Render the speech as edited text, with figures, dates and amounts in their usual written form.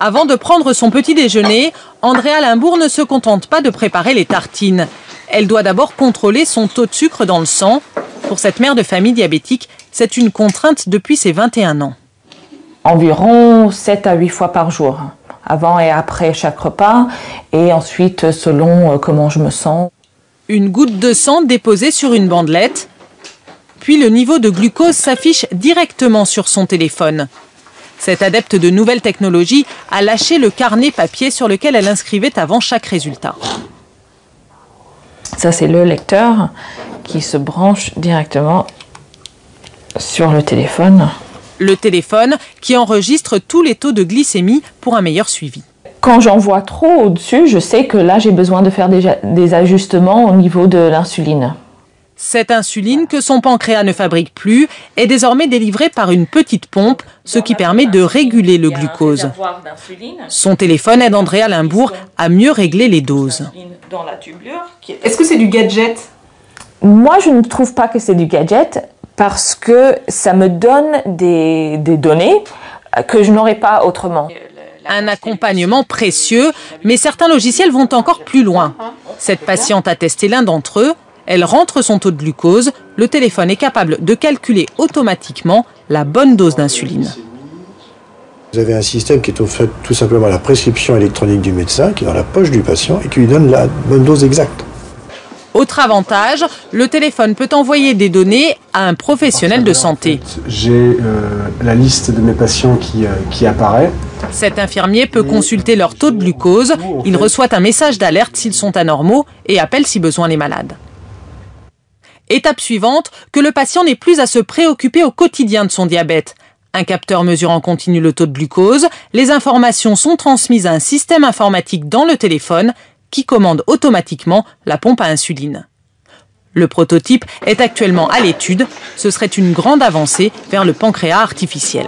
Avant de prendre son petit déjeuner, Andrea Limbourg ne se contente pas de préparer les tartines. Elle doit d'abord contrôler son taux de sucre dans le sang. Pour cette mère de famille diabétique, c'est une contrainte depuis ses 21 ans. Environ 7 à 8 fois par jour, avant et après chaque repas, et ensuite selon comment je me sens. Une goutte de sang déposée sur une bandelette, puis le niveau de glucose s'affiche directement sur son téléphone. Cette adepte de nouvelles technologies a lâché le carnet papier sur lequel elle inscrivait avant chaque résultat. Ça, c'est le lecteur qui se branche directement sur le téléphone. Le téléphone qui enregistre tous les taux de glycémie pour un meilleur suivi. Quand j'en vois trop au-dessus, je sais que là, j'ai besoin de faire des ajustements au niveau de l'insuline. Cette insuline que son pancréas ne fabrique plus est désormais délivrée par une petite pompe, ce qui permet de réguler le glucose. Son téléphone aide Andrea Limbourg à mieux régler les doses. Est-ce que c'est du gadget? Moi, je ne trouve pas que c'est du gadget parce que ça me donne des données que je n'aurais pas autrement. Un accompagnement précieux, mais certains logiciels vont encore plus loin. Cette patiente a testé l'un d'entre eux. Elle rentre son taux de glucose. Le téléphone est capable de calculer automatiquement la bonne dose d'insuline. Vous avez un système qui est au fait tout simplement la prescription électronique du médecin, qui est dans la poche du patient et qui lui donne la bonne dose exacte. Autre avantage, le téléphone peut envoyer des données à un professionnel de santé. J'ai la liste de mes patients qui apparaît. Cet infirmier peut consulter leur taux de glucose. Il reçoit un message d'alerte s'ils sont anormaux et appelle si besoin les malades. Étape suivante, que le patient n'ait plus à se préoccuper au quotidien de son diabète. Un capteur mesure en continu le taux de glucose. Les informations sont transmises à un système informatique dans le téléphone qui commande automatiquement la pompe à insuline. Le prototype est actuellement à l'étude. Ce serait une grande avancée vers le pancréas artificiel.